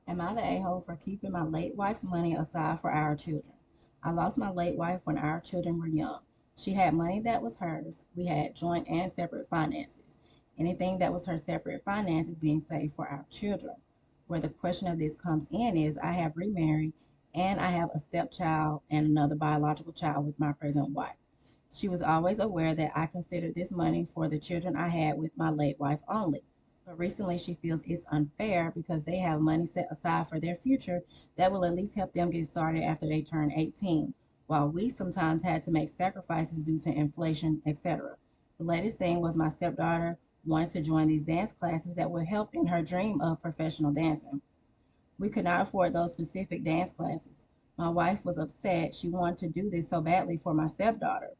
Am I the a-hole for keeping my late wife's money aside for our children? I lost my late wife when our children were young. She had money that was hers. We had joint and separate finances. Anything that was her separate finances being saved for our children. Where the question of this comes in is I have remarried and I have a stepchild and another biological child with my present wife. She was always aware that I considered this money for the children I had with my late wife only. But recently, she feels it's unfair because they have money set aside for their future that will at least help them get started after they turn 18, while we sometimes had to make sacrifices due to inflation, etc. The latest thing was my stepdaughter wanted to join these dance classes that would help in her dream of professional dancing. We could not afford those specific dance classes. My wife was upset. She wanted to do this so badly for my stepdaughter.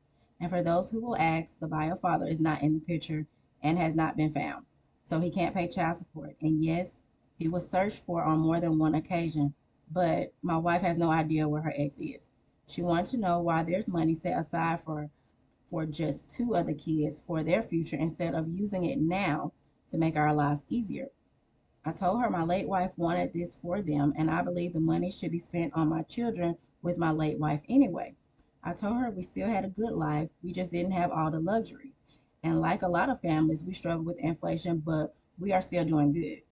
And for those who will ask, the bio father is not in the picture and has not been found. So he can't pay child support. And yes, he was searched for on more than one occasion, but my wife has no idea where her ex is. She wanted to know why there's money set aside for just two of the kids for their future instead of using it now to make our lives easier. I told her my late wife wanted this for them, and I believe the money should be spent on my children with my late wife anyway. I told her we still had a good life, we just didn't have all the luxuries. And like a lot of families, we struggle with inflation, but we are still doing good.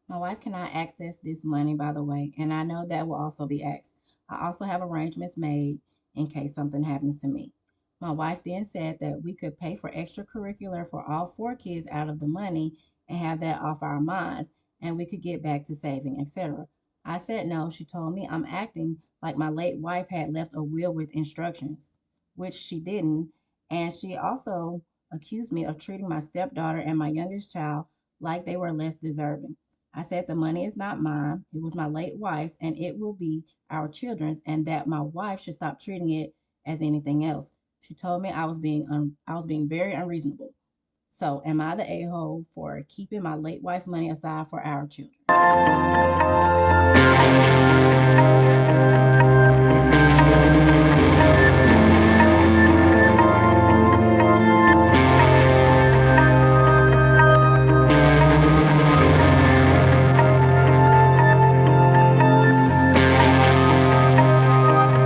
My wife cannot access this money, by the way, and I know that will also be asked. I also have arrangements made in case something happens to me. My wife then said that we could pay for extracurricular for all four kids out of the money and have that off our minds, and we could get back to saving, etc. I said no. She told me I'm acting like my late wife had left a will with instructions, which she didn't, and she also accused me of treating my stepdaughter and my youngest child like they were less deserving. I said the money is not mine. It was my late wife's and it will be our children's and that my wife should stop treating it as anything else. She told me I was being very unreasonable. So, am I the a-hole for keeping my late wife's money aside for our children?